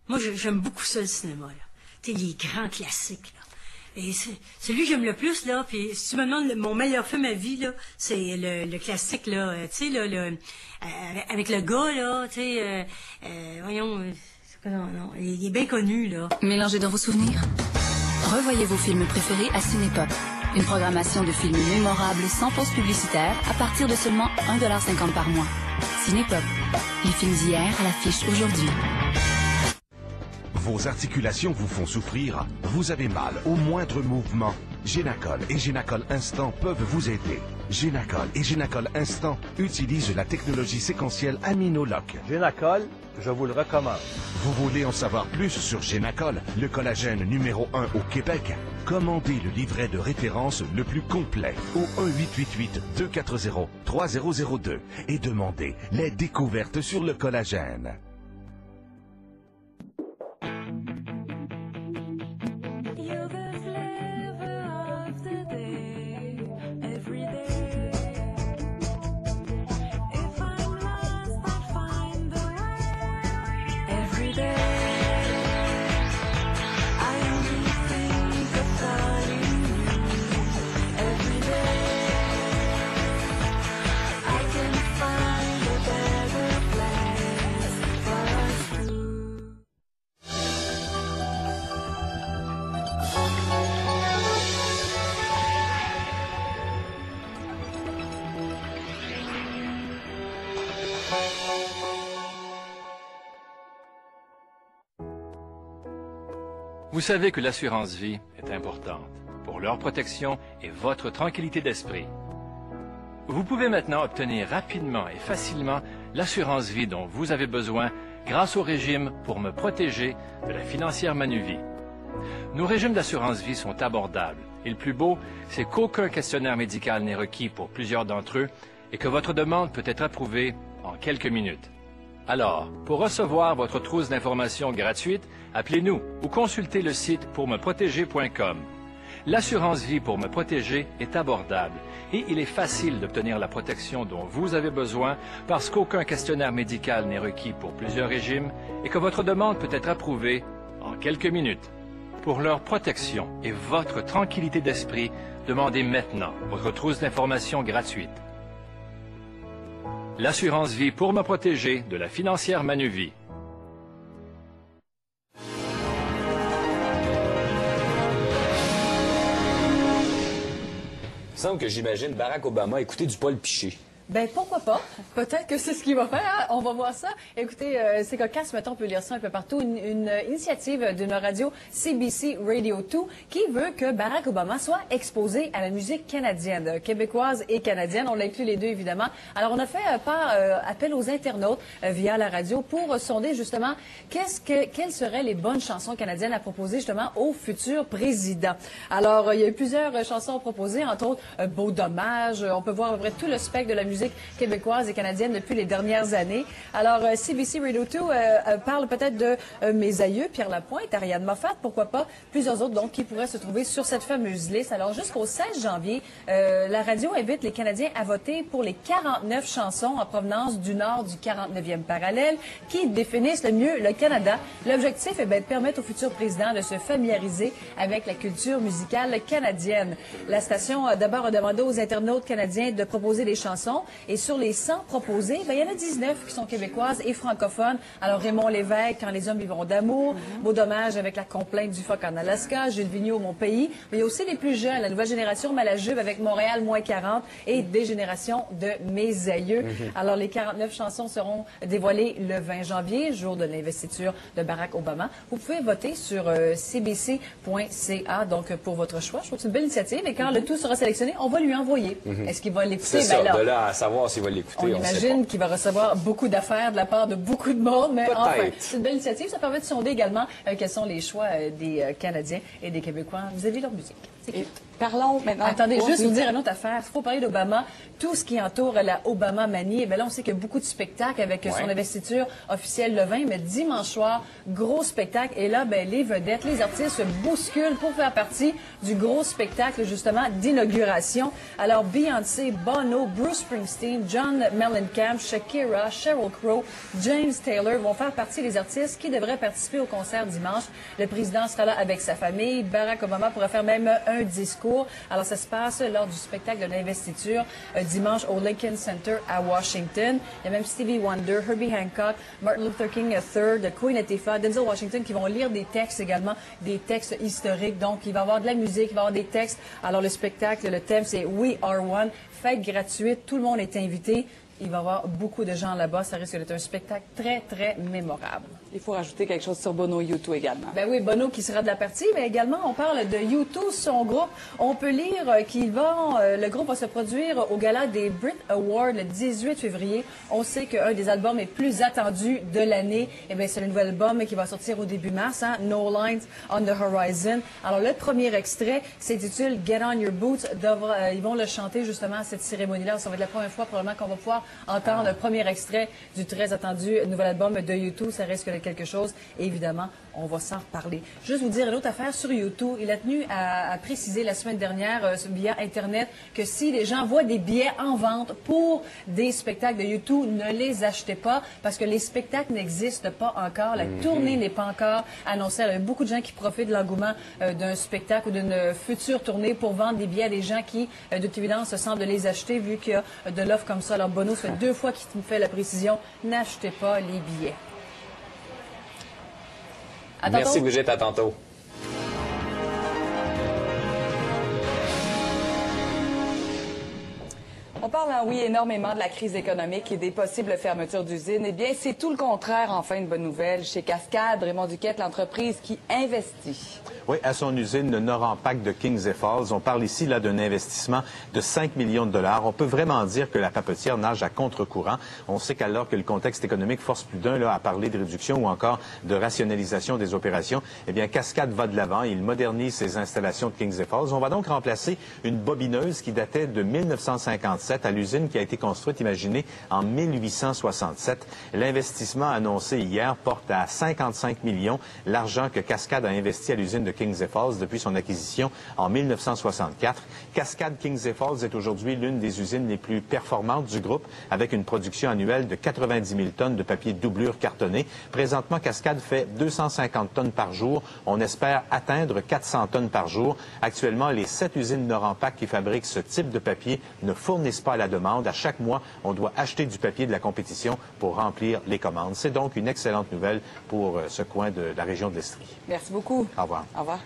Moi, j'aime beaucoup ça, le cinéma, là. Tu sais, les grands classiques, là. Et celui que j'aime le plus, là, puis si tu me demandes mon meilleur film à vie, là, c'est le classique, là, tu sais, là, avec le gars, là, tu sais, voyons, non, il est bien connu, là. Mélangez dans vos souvenirs. Revoyez vos films préférés à Cinépop. Une programmation de films mémorables sans pause publicitaire à partir de seulement 1,50 $ par mois. Cinépop. Les films d'hier à l'affiche aujourd'hui. Vos articulations vous font souffrir, vous avez mal au moindre mouvement. Génacol et Génacol Instant peuvent vous aider. Génacol et Génacol Instant utilisent la technologie séquentielle AminoLock. Génacol, je vous le recommande. Vous voulez en savoir plus sur Génacol, le collagène numéro 1 au Québec? Commandez le livret de référence le plus complet au 1-888-240-3002 et demandez les découvertes sur le collagène. Vous savez que l'assurance vie est importante pour leur protection et votre tranquillité d'esprit. Vous pouvez maintenant obtenir rapidement et facilement l'assurance vie dont vous avez besoin grâce au régime pour me protéger de la financière Manuvie. Nos régimes d'assurance vie sont abordables et le plus beau, c'est qu'aucun questionnaire médical n'est requis pour plusieurs d'entre eux et que votre demande peut être approuvée en quelques minutes. Alors, pour recevoir votre trousse d'informations gratuite, appelez-nous ou consultez le site pourmeprotéger.com. L'assurance vie pour me protéger est abordable et il est facile d'obtenir la protection dont vous avez besoin parce qu'aucun questionnaire médical n'est requis pour plusieurs régimes et que votre demande peut être approuvée en quelques minutes. Pour leur protection et votre tranquillité d'esprit, demandez maintenant votre trousse d'informations gratuite. L'assurance vie pour me protéger de la financière Manuvie. Il semble que j'imagine Barack Obama écouter du Paul Piché. Ben pourquoi pas? Peut-être que c'est ce qu'il va faire. Hein? On va voir ça. Écoutez, c'est cocasse, mettons, on peut lire ça un peu partout. Une initiative d'une radio CBC Radio 2 qui veut que Barack Obama soit exposé à la musique canadienne, québécoise et canadienne. On l'inclut les deux, évidemment. Alors, on a fait appel aux internautes via la radio pour sonder justement quelles seraient les bonnes chansons canadiennes à proposer justement au futur président. Alors, il y a eu plusieurs chansons proposées, entre autres Beau dommage. On peut voir à peu près tout le spectre de la musique québécoise et canadienne depuis les dernières années. Alors, CBC Radio 2 parle peut-être de Mes aïeux, Pierre Lapointe, Ariane Moffat, pourquoi pas, plusieurs autres donc qui pourraient se trouver sur cette fameuse liste. Alors, jusqu'au 16 janvier, la radio invite les Canadiens à voter pour les 49 chansons en provenance du nord du 49e parallèle qui définissent le mieux le Canada. L'objectif est de permettre au futur président de se familiariser avec la culture musicale canadienne. La station d'abord a demandé aux internautes canadiens de proposer des chansons. Et sur les 100 proposées, il y en a 19 qui sont québécoises et francophones. Alors, Raymond Lévesque, Quand les hommes vivront d'amour, Beau dommage avec La complainte du phoque en Alaska, Jules Vigneault, Mon pays. Mais il y a aussi les plus jeunes, la nouvelle génération Malajube avec Montréal, moins 40 et des générations de Mes aïeux. Alors, les 49 chansons seront dévoilées le 20 janvier, jour de l'investiture de Barack Obama. Vous pouvez voter sur cbc.ca, donc pour votre choix. Je trouve que c'est une belle initiative. Et quand le tout sera sélectionné, on va lui envoyer. Est-ce qu'il va l'écouter? C'est ça, de là à savoir s'il va l'écouter. On imagine qu'il va recevoir beaucoup d'affaires de la part de beaucoup de monde, mais enfin, c'est une belle initiative. Ça permet de sonder également quels sont les choix des Canadiens et des Québécois vis-à-vis de leur musique. Et parlons maintenant. Attendez, juste vous dire une autre affaire. Il faut parler d'Obama. Tout ce qui entoure la Obama Manie, là, on sait qu'il y a beaucoup de spectacles avec son investiture officielle le 20, mais dimanche soir, gros spectacle. Et là, les vedettes, les artistes se bousculent pour faire partie du gros spectacle, justement, d'inauguration. Alors, Beyoncé, Bono, Bruce Springsteen, John Mellencamp, Shakira, Sheryl Crow, James Taylor vont faire partie des artistes qui devraient participer au concert dimanche. Le président sera là avec sa famille. Barack Obama pourra faire même un discours. Alors, ça se passe lors du spectacle de l'investiture dimanche au Lincoln Center à Washington. Il y a même Stevie Wonder, Herbie Hancock, Martin Luther King III, Queen Latifah, Denzel Washington qui vont lire des textes également, des textes historiques. Donc, il va y avoir de la musique, il va y avoir des textes. Alors, le spectacle, le thème, c'est We Are One. Fête gratuite, tout le monde est invité. Il va y avoir beaucoup de gens là-bas. Ça risque d'être un spectacle très, très mémorable. Il faut rajouter quelque chose sur Bono U2 également. Ben oui, Bono qui sera de la partie, mais également, on parle de U2, son groupe. On peut lire le groupe va se produire au gala des Brit Awards le 18 février. On sait qu'un des albums les plus attendus de l'année, c'est le nouvel album qui va sortir au début mars, No Lines on the Horizon. Alors, le premier extrait s'intitule Get on Your Boots. Ils vont le chanter justement à cette cérémonie-là. Ça va être la première fois probablement qu'on va pouvoir entendre le premier extrait du très attendu nouvel album de U2. Ça risque d'être quelque chose. Et évidemment, on va s'en reparler. Juste vous dire une autre affaire sur U2. Il a tenu à préciser la semaine dernière via Internet que si les gens voient des billets en vente pour des spectacles de U2, ne les achetez pas parce que les spectacles n'existent pas encore. La tournée n'est pas encore annoncée. Il y a beaucoup de gens qui profitent de l'engouement d'un spectacle ou d'une future tournée pour vendre des billets à des gens qui, de toute évidence, se sentent de les acheter vu qu'il y a de l'offre comme ça. Alors, Bono, ça fait 2 fois qu'il me fait la précision. N'achetez pas les billets. Merci, Brigitte. À tantôt. On parle, oui, énormément de la crise économique et des possibles fermetures d'usines. Eh bien, c'est tout le contraire, enfin, une bonne nouvelle. Chez Cascade, Raymond Duquette, l'entreprise qui investit. Oui, à son usine, le Norampac de Kings Falls. On parle ici là d'un investissement de 5 millions de dollars. On peut vraiment dire que la papetière nage à contre-courant. On sait qu'alors que le contexte économique force plus d'un à parler de réduction ou encore de rationalisation des opérations, eh bien, Cascade va de l'avant. Il modernise ses installations de Kings Falls. On va donc remplacer une bobineuse qui datait de 1957 à l'usine qui a été construite, imaginez, en 1867. L'investissement annoncé hier porte à 55 millions l'argent que Cascade a investi à l'usine de Kings Falls depuis son acquisition en 1964. Cascade Kings Falls est aujourd'hui l'une des usines les plus performantes du groupe avec une production annuelle de 90 000 tonnes de papier de doublure cartonné. Présentement, Cascade fait 250 tonnes par jour. On espère atteindre 400 tonnes par jour. Actuellement, les 7 usines Norampac qui fabriquent ce type de papier ne fournissent pas à la demande. À chaque mois, on doit acheter du papier de la compétition pour remplir les commandes. C'est donc une excellente nouvelle pour ce coin de la région de l'Estrie. Merci beaucoup. Au revoir. Au revoir.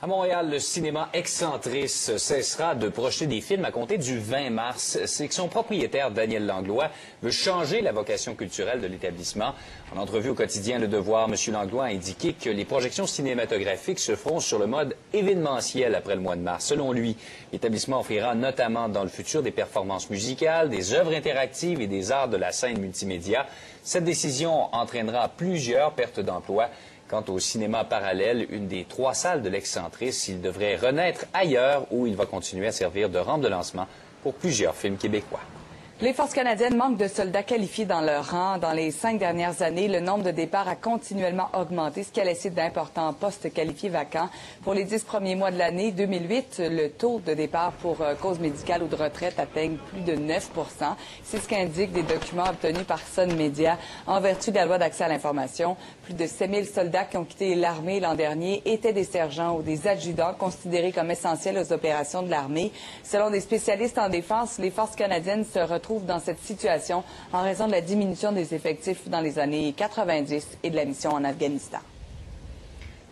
À Montréal, le cinéma Excentris cessera de projeter des films à compter du 20 mars. C'est que son propriétaire, Daniel Langlois, veut changer la vocation culturelle de l'établissement. En entrevue au quotidien Le Devoir, M. Langlois a indiqué que les projections cinématographiques se feront sur le mode événementiel après le mois de mars. Selon lui, l'établissement offrira notamment dans le futur des performances musicales, des œuvres interactives et des arts de la scène multimédia. Cette décision entraînera plusieurs pertes d'emplois. Quant au cinéma parallèle, une des 3 salles de l'Excentris, il devrait renaître ailleurs où il va continuer à servir de rampe de lancement pour plusieurs films québécois. Les forces canadiennes manquent de soldats qualifiés dans leur rang. Dans les 5 dernières années, le nombre de départs a continuellement augmenté, ce qui a laissé d'importants postes qualifiés vacants. Pour les 10 premiers mois de l'année 2008, le taux de départ pour cause médicale ou de retraite atteigne plus de 9 %. C'est ce qu'indiquent des documents obtenus par Sun Media. En vertu de la loi d'accès à l'information, plus de 7 000 soldats qui ont quitté l'armée l'an dernier étaient des sergents ou des adjudants considérés comme essentiels aux opérations de l'armée. Selon des spécialistes en défense, les forces canadiennes se retrouvent dans cette situation en raison de la diminution des effectifs dans les années 90 et de la mission en Afghanistan.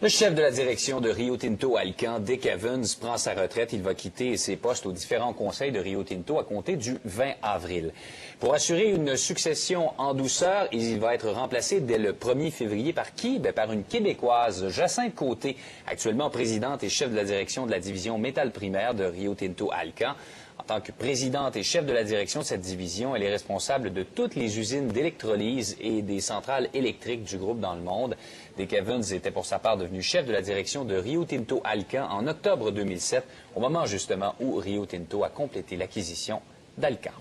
Le chef de la direction de Rio Tinto Alcan, Dick Evans, prend sa retraite. Il va quitter ses postes aux différents conseils de Rio Tinto à compter du 20 avril. Pour assurer une succession en douceur, il va être remplacé dès le 1er février par qui? Par une Québécoise, Jacinthe Côté, actuellement présidente et chef de la direction de la division métal primaire de Rio Tinto Alcan. En tant que présidente et chef de la direction de cette division, elle est responsable de toutes les usines d'électrolyse et des centrales électriques du groupe dans le monde. Dick Evans était pour sa part devenu chef de la direction de Rio Tinto Alcan en octobre 2007, au moment justement où Rio Tinto a complété l'acquisition d'Alcan.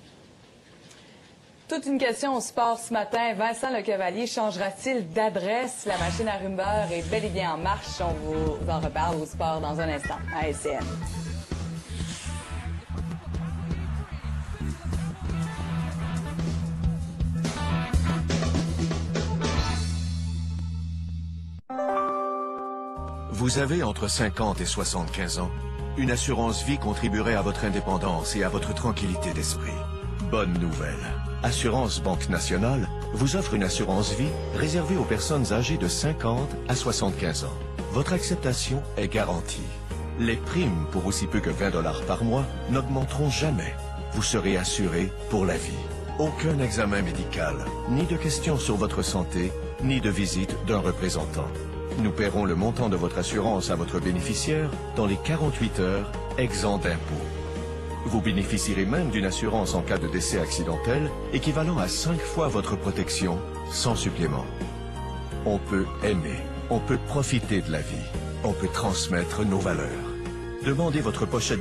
Toute une question au sport ce matin. Vincent Lecavalier changera-t-il d'adresse? La machine à rumeurs est bel et bien en marche. On vous en reparle au sport dans un instant à SCN. Vous avez entre 50 et 75 ans. Une assurance vie contribuerait à votre indépendance et à votre tranquillité d'esprit. Bonne nouvelle. Assurance Banque Nationale vous offre une assurance vie réservée aux personnes âgées de 50 à 75 ans. Votre acceptation est garantie. Les primes pour aussi peu que 20 $ par mois n'augmenteront jamais. Vous serez assuré pour la vie. Aucun examen médical, ni de questions sur votre santé, ni de visite d'un représentant. Nous paierons le montant de votre assurance à votre bénéficiaire dans les 48 heures, exempt d'impôt. Vous bénéficierez même d'une assurance en cas de décès accidentel équivalent à 5 fois votre protection, sans supplément. On peut aimer, on peut profiter de la vie, on peut transmettre nos valeurs. Demandez votre pochette